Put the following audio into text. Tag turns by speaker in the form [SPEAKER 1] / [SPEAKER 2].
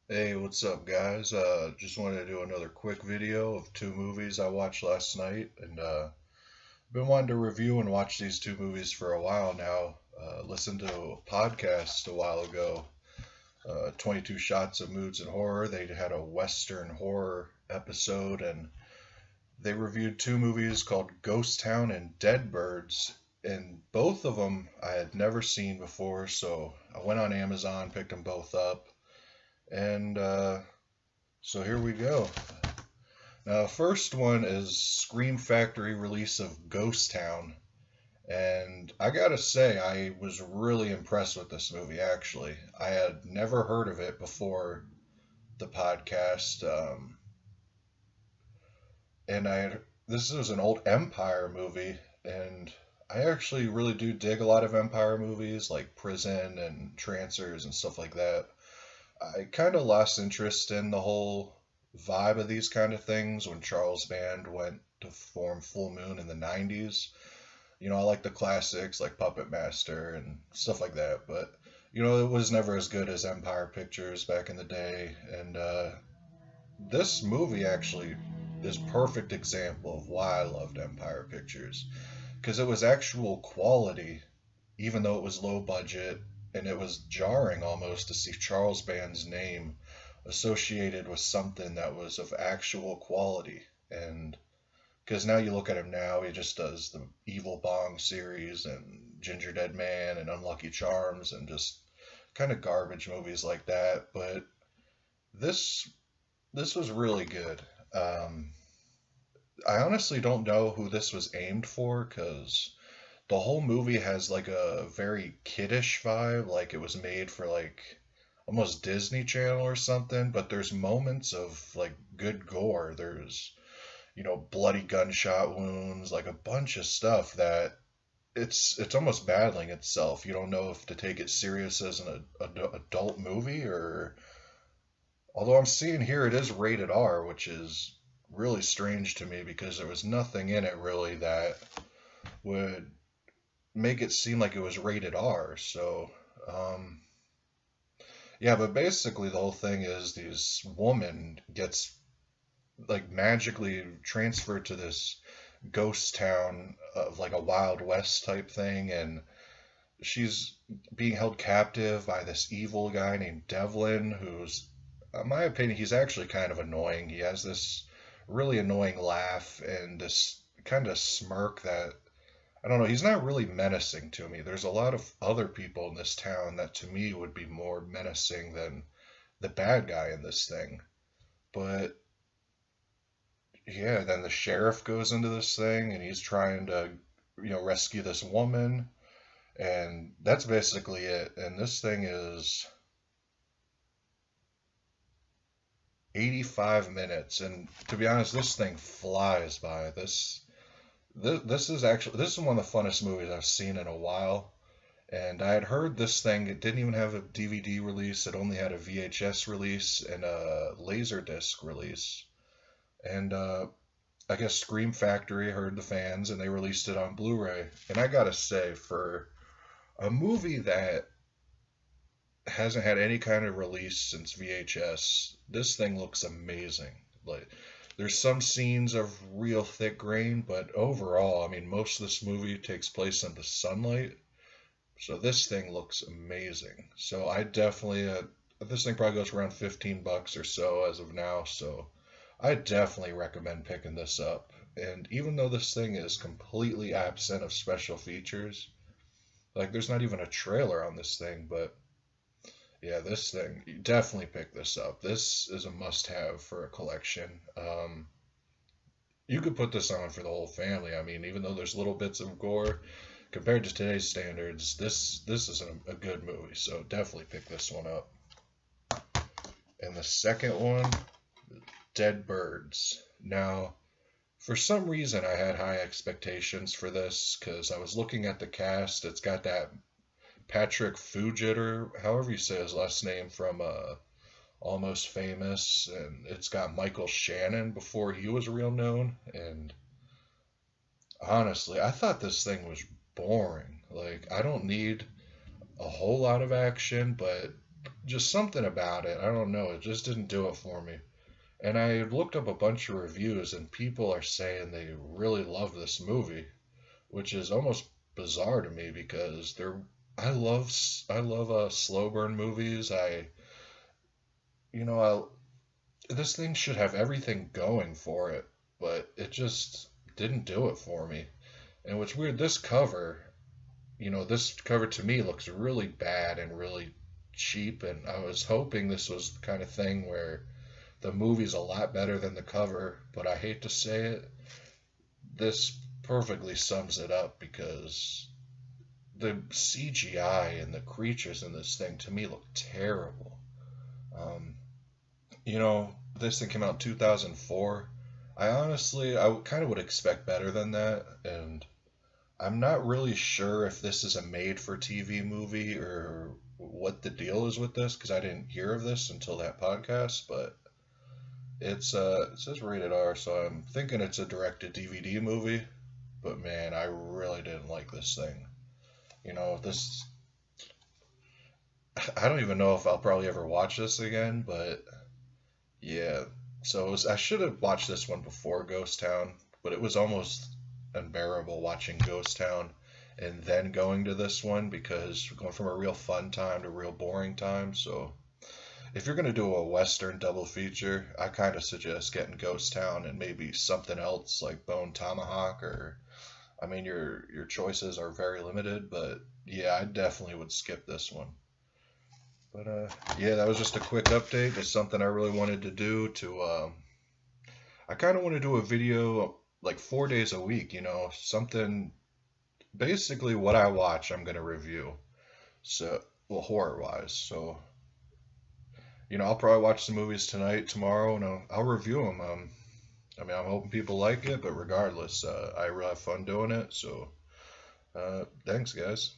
[SPEAKER 1] Hey, what's up, guys? Just wanted to do another quick video of two movies I watched last night, and been wanting to review and watch these two movies for a while now. Listened to a podcast a while ago, 22 Shots of Moods and Horror. They had a Western horror episode, and they reviewed two movies called Ghost Town and Dead Birds, and both of them I had never seen before, so I went on Amazon, picked them both up, and so here we go. Now, the first one is Scream Factory release of Ghost Town. And I gotta say, I was really impressed with this movie, actually. I had never heard of it before the podcast. And this is an old Empire movie. And I actually really do dig a lot of Empire movies like Prison and Trancers and stuff like that. I kind of lost interest in the whole vibe of these kind of things when Charles Band went to form Full Moon in the 90s. I like the classics like Puppet Master and stuff like that, but it was never as good as Empire Pictures back in the day. And this movie actually is perfect example of why I loved Empire Pictures because it was actual quality, even though it was low budget, and it was jarring almost to see Charles Band's name associated with something that was of actual quality. And because now you look at him now, he just does the Evil Bong series and Ginger Dead Man and Unlucky Charms and just kind of garbage movies like that. But this this was really good. Um, I honestly don't know who this was aimed for because the whole movie has like a very kiddish vibe, like it was made for like almost Disney Channel or something. But there's moments of like good gore. There's bloody gunshot wounds, like a bunch of stuff that it's almost battling itself. You don't know if to take it serious as an adult movie or. Although I'm seeing here it is rated R, which is really strange to me because there was nothing in it really that would make it seem like it was rated R. So, um, yeah, but basically the whole thing is this woman gets like magically transferred to this ghost town of like a Wild West type thing, and she's being held captive by this evil guy named Devlin, who's, in my opinion, he's actually kind of annoying. He has this really annoying laugh and this kind of smirk that I don't know. He's not really menacing to me. There's a lot of other people in this town that to me would be more menacing than the bad guy in this thing. But yeah, then the sheriff goes into this thing and he's trying to, rescue this woman, and that's basically it. And this thing is 85 minutes, and to be honest, this thing flies by. This is one of the funnest movies I've seen in a while. And I had heard this thing, it didn't even have a DVD release, it only had a VHS release and a Laserdisc release. And I guess Scream Factory heard the fans and they released it on Blu-ray. And I gotta say, for a movie that hasn't had any kind of release since VHS, this thing looks amazing. Like, there's some scenes of real thick grain, but overall, I mean, most of this movie takes place in the sunlight, so this thing looks amazing. So I definitely, this thing probably goes around 15 bucks or so as of now, so I definitely recommend picking this up. And even though this thing is completely absent of special features, like there's not even a trailer on this thing, but yeah, this thing, you definitely pick this up. This is a must-have for a collection. You could put this on for the whole family. I mean, even though there's little bits of gore, compared to today's standards, this is a good movie. So definitely pick this one up. And the second one, Dead Birds. Now, for some reason, I had high expectations for this because I was looking at the cast. It's got that Patrick Fugit, or however you say his last name, from Almost Famous, and it's got Michael Shannon before he was real known. And honestly, I thought this thing was boring. Like, I don't need a whole lot of action, but just something about it. I don't know. It just didn't do it for me. And I looked up a bunch of reviews, and people are saying they really love this movie, which is almost bizarre to me because I love slow burn movies. You know, this thing should have everything going for it, but it just didn't do it for me. And what's weird, this cover to me looks really bad and really cheap, and I was hoping this was the kind of thing where the movie's a lot better than the cover, but I hate to say it, this perfectly sums it up because the CGI and the creatures in this thing to me look terrible. Um, this thing came out in 2004. I kind of would expect better than that, and I'm not really sure if this is a made-for-TV movie or what the deal is with this because I didn't hear of this until that podcast, but it says rated R, so I'm thinking it's a direct-to-DVD movie. But man, I really didn't like this thing. This I don't even know if I'll probably ever watch this again, but yeah. I should have watched this one before Ghost Town, but it was almost unbearable watching Ghost Town and then going to this one because we're going from a real fun time to a real boring time. So if you're gonna do a Western double feature, I kind of suggest getting Ghost Town and maybe something else like Bone Tomahawk or I mean your choices are very limited, but yeah, I definitely would skip this one. But yeah, that was just a quick update. It's something I really wanted to do to I kind of want to do a video like 4 days a week, something basically what I watch I'm going to review. So, well, horror wise. So, I'll probably watch the movies tonight, tomorrow, and I'll review them. I mean, I'm hoping people like it, but regardless, I really have fun doing it. So, thanks, guys.